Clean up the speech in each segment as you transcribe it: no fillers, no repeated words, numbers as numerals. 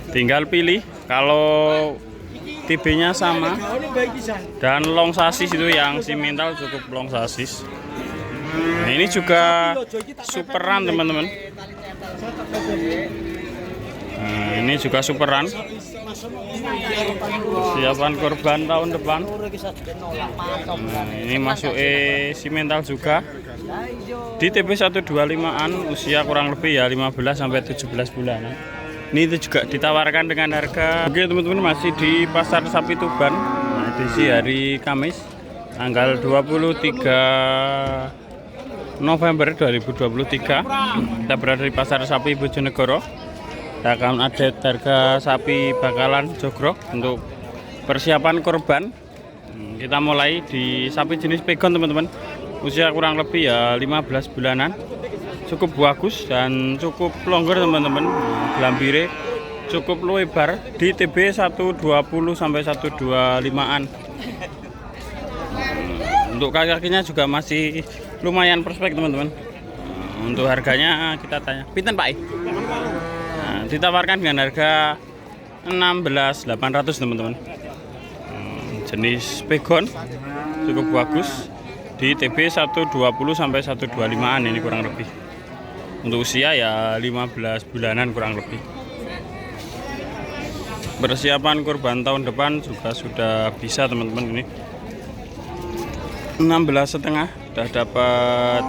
Tinggal pilih kalau TB-nya sama dan long sasis itu yang simental cukup long sasis. Nah, ini juga superan teman-teman. Nah, ini juga superan. Persiapan kurban tahun depan. Nah, ini masuk simental juga. Di TB 125-an usia kurang lebih ya 15 sampai 17 bulan. Ini itu juga ditawarkan dengan harga. Oke teman-teman, masih di Pasar Sapi Tuban. Nah, edisi hari Kamis tanggal 23 November 2023. Kita berada di Pasar Sapi Bojonegoro. Kita akan update harga sapi bakalan jogrok untuk persiapan kurban. Kita mulai di sapi jenis pegon teman-teman. Usia kurang lebih ya 15 bulanan. Cukup bagus dan cukup longgar teman-teman. Gelambire cukup lebar di TB 120 sampai 125-an. Untuk kaki-kakinya juga masih lumayan prospek teman-teman. Untuk harganya kita tanya. Pinten Pak? Nah, ditawarkan dengan harga 16.800 teman-teman. Jenis pegon cukup bagus di TB 120 sampai 125-an ini kurang lebih. Untuk usia ya 15 bulanan kurang lebih. Persiapan kurban tahun depan juga sudah bisa teman-teman. Ini 16,5 sudah dapat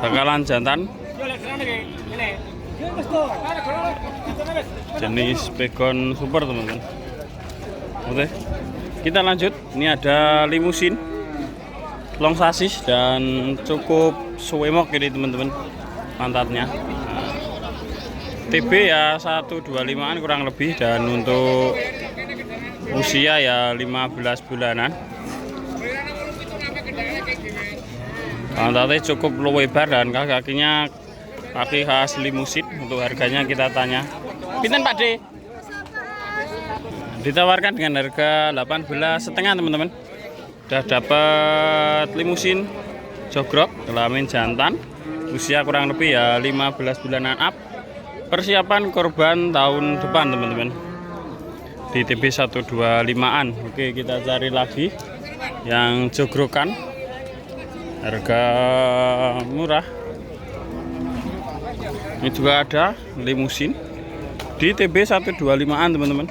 bakalan jantan jenis pegon super teman-teman. Oke, kita lanjut. Ini ada limusin long sasis dan cukup suwemok ini teman-teman pantatnya. TB ya 125-an kurang lebih dan untuk usia ya 15 bulanan. Pantatnya cukup lebar dan kakinya kaki khas limusin. Untuk harganya kita tanya. Pinten Pak D? Ditawarkan dengan harga 18,5 teman-teman. Sudah dapat limusin jogrok kelamin jantan. Usia kurang lebih ya 15 bulanan up. Persiapan korban tahun depan teman-teman. Di TB 125-an. Oke, kita cari lagi yang jogrokan. Harga murah. Ini juga ada limusin di TB 125-an teman-teman.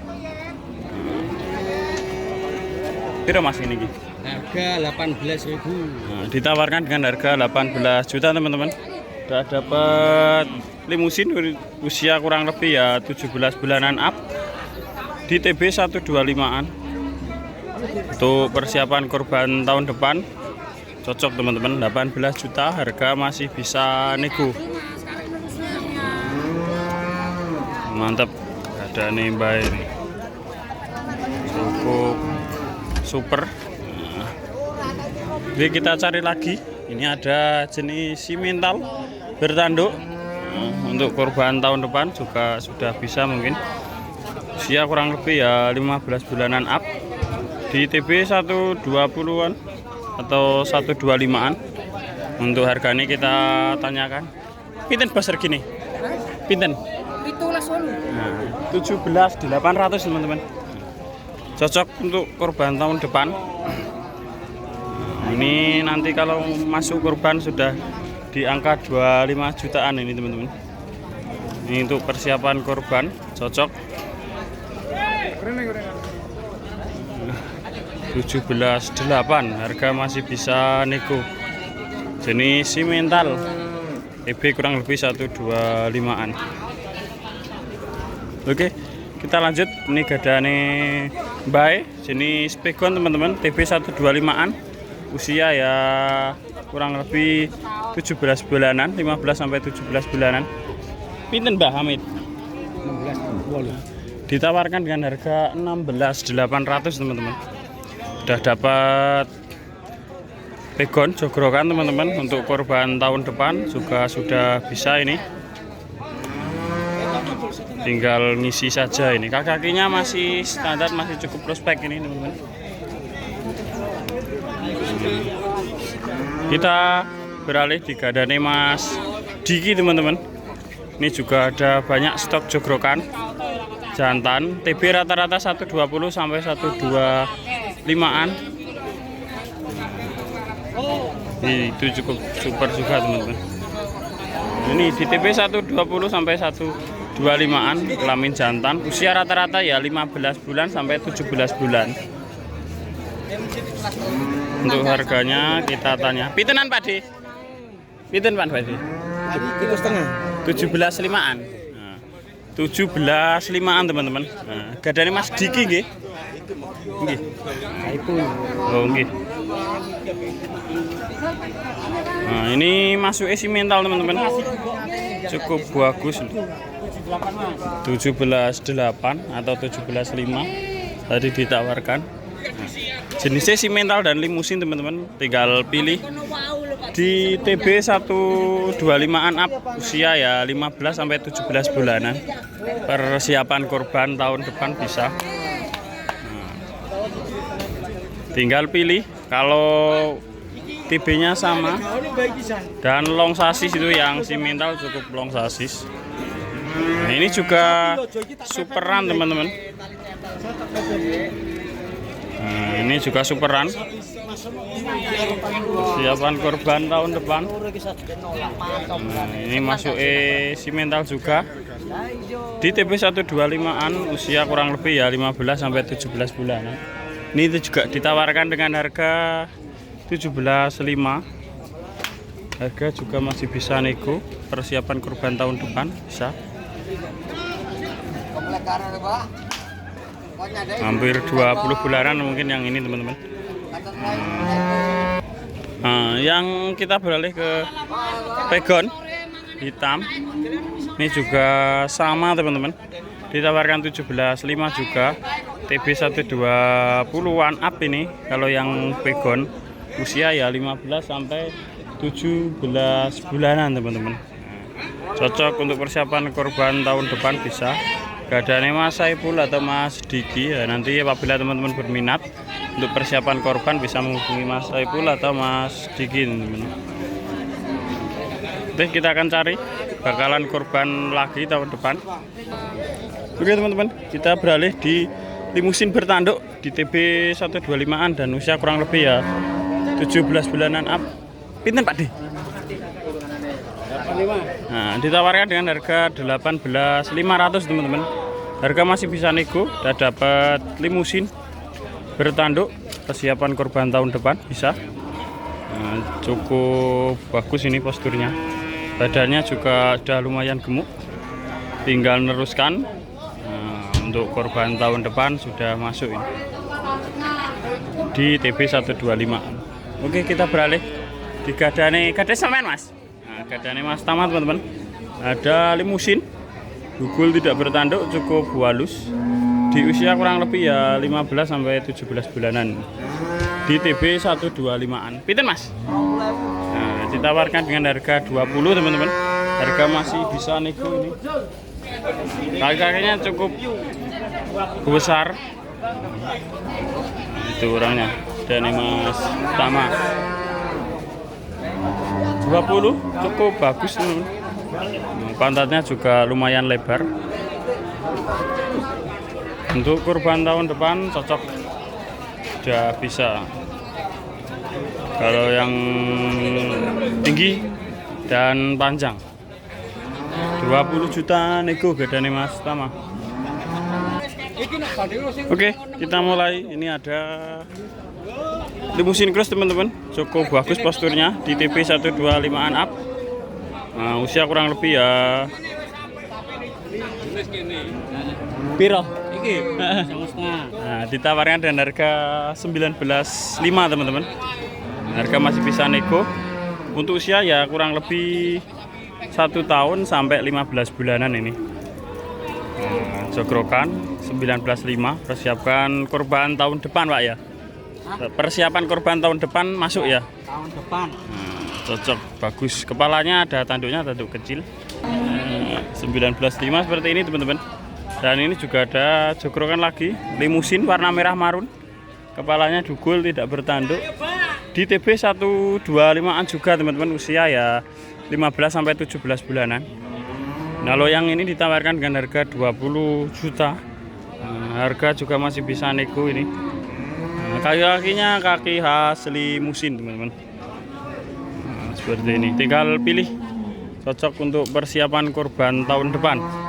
Kira Mas ini harga 18.000. Nah, ditawarkan dengan harga 18 juta teman-teman. Sudah dapat limusin usia kurang lebih ya 17 bulanan up di TB 125-an. Untuk persiapan kurban tahun depan cocok teman-teman. 18 juta harga masih bisa nego. Mantap, ada nih Mbak ini cukup super. Oke, kita cari lagi. Ini ada jenis simental bertanduk. Untuk korban tahun depan juga sudah bisa mungkin. Usia kurang lebih ya 15 bulanan up di TB 120-an atau 125-an. Untuk harganya kita tanyakan. Pinten pasar gini? Pinten? Nah, 17.800 teman-teman. Cocok untuk korban tahun depan. Ini nanti kalau masuk kurban sudah di angka 25 jutaan ini teman-teman. Ini untuk persiapan kurban cocok. 17.800 harga masih bisa nego. Jenis simental TB kurang lebih 125-an. Oke, kita lanjut. Ini gadane bae jenis pegon teman-teman, TB 125-an. Usia ya kurang lebih 17 bulanan, 15 sampai 17 bulanan. Pinten Mbah Hamid? 16. Ditawarkan dengan harga 16.800 teman-teman. Sudah dapat pegon jogrokan teman-teman. Untuk korban tahun depan juga sudah bisa ini. Tinggal ngisi saja ini. Kakinya masih standar, masih cukup prospek ini teman-teman. Kita beralih di gadane Mas Diki teman-teman. Ini juga ada banyak stok jogrokan. jantan, TB rata-rata 120 sampai 125-an. Itu cukup super juga teman-teman. Ini di TB 120 sampai 125-an, kelamin jantan, usia rata-rata ya 15 bulan sampai 17 bulan. Untuk harganya kita tanya. Pitenan Pak De? Piten Pak De? 17.5-an. 17.5-an teman-teman. Nah, gadane Mas Diki nggih. Nggih. Oh nggih. Nah, ini masuk isi mental teman-teman. Cukup bagus. 17.8 atau 17.5 tadi ditawarkan. Jenisnya si mental dan limusin teman-teman, tinggal pilih di TB 125-an up, usia ya 15 sampai 17 bulanan. Persiapan korban tahun depan bisa. Tinggal pilih kalau TB-nya sama dan long sasis itu yang si mental cukup long sasis. Nah, ini juga superan teman-teman. Nah, ini juga superan. Siapan korban tahun depan. Nah, ini masuk si mental juga. Di TB 125-an, usia kurang lebih ya 15 sampai 17 bulan. Ini itu juga ditawarkan dengan harga 17.5. Harga juga masih bisa nego. Persiapan korban tahun depan bisa. Hampir 20 bulanan mungkin yang ini teman-teman. Nah, yang kita beralih ke pegon hitam. Ini juga sama teman-teman. Ditawarkan 17.5 juga. TB 120-an up ini. Kalau yang pegon usia ya 15 sampai 17 bulanan teman-teman. Cocok untuk persiapan korban tahun depan bisa. Gadane Mas Saiful atau Mas Diki ya, nanti apabila teman-teman berminat untuk persiapan korban bisa menghubungi Mas Saiful atau Mas Diki teman-teman. Oke, kita akan cari bakalan korban lagi tahun depan. Oke teman-teman, kita beralih di limusin bertanduk di TB 125-an dan usia kurang lebih ya 17 bulanan up. Pinten Pak De? Nah, ditawarkan dengan harga 18.500 teman-teman. Harga masih bisa nego. Udah dapat limusin bertanduk, persiapan korban tahun depan bisa. Nah, cukup bagus ini posturnya. Badannya juga udah lumayan gemuk. Tinggal neruskan. Nah, untuk korban tahun depan sudah masuk ini. Di TB 125. Oke, kita beralih di gadane sampean Mas. Nah, gadane Mas Tama teman-teman. Ada limusin, gugul tidak bertanduk, cukup halus. Di usia kurang lebih ya 15 sampai 17 bulanan. Di TB 125-an. Pinten Mas? Nah, ditawarkan dengan harga 20 teman-teman. Harga masih bisa nego ini. Kaki-kakinya cukup besar. Itu orangnya. Dan Mas Tama 20 cukup bagus teman-teman. Pantatnya juga lumayan lebar. Untuk kurban tahun depan cocok, udah bisa. Kalau yang tinggi dan panjang 20 juta nego gadane Mas Tama. Oke, kita mulai. Ini ada limusin cross teman-teman, cukup bagus posturnya di TB 125-an up. Nah, usia kurang lebih ya piro iki? Nah, ditawarkan dengan harga 19.5 teman-teman. Harga masih bisa nego. Untuk usia ya kurang lebih 1 tahun sampai 15 bulanan ini. Nah, jogrokan 19.5, persiapkan korban tahun depan Pak ya. Persiapan korban tahun depan masuk ya? Tahun depan. Cocok, bagus. Kepalanya ada tanduknya, tanduk kecil. 19.5 seperti ini teman-teman. Dan ini juga ada jogrokan lagi, limusin warna merah marun. Kepalanya dugul, tidak bertanduk. Di TB 125-an juga teman-teman, usia ya 15 sampai 17 bulanan. Nah, loyang ini ditawarkan dengan harga 20 juta. Harga juga masih bisa nego ini. Kaki-kakinya kaki khas limusin, teman-teman. Seperti ini, tinggal pilih, cocok untuk persiapan kurban tahun depan.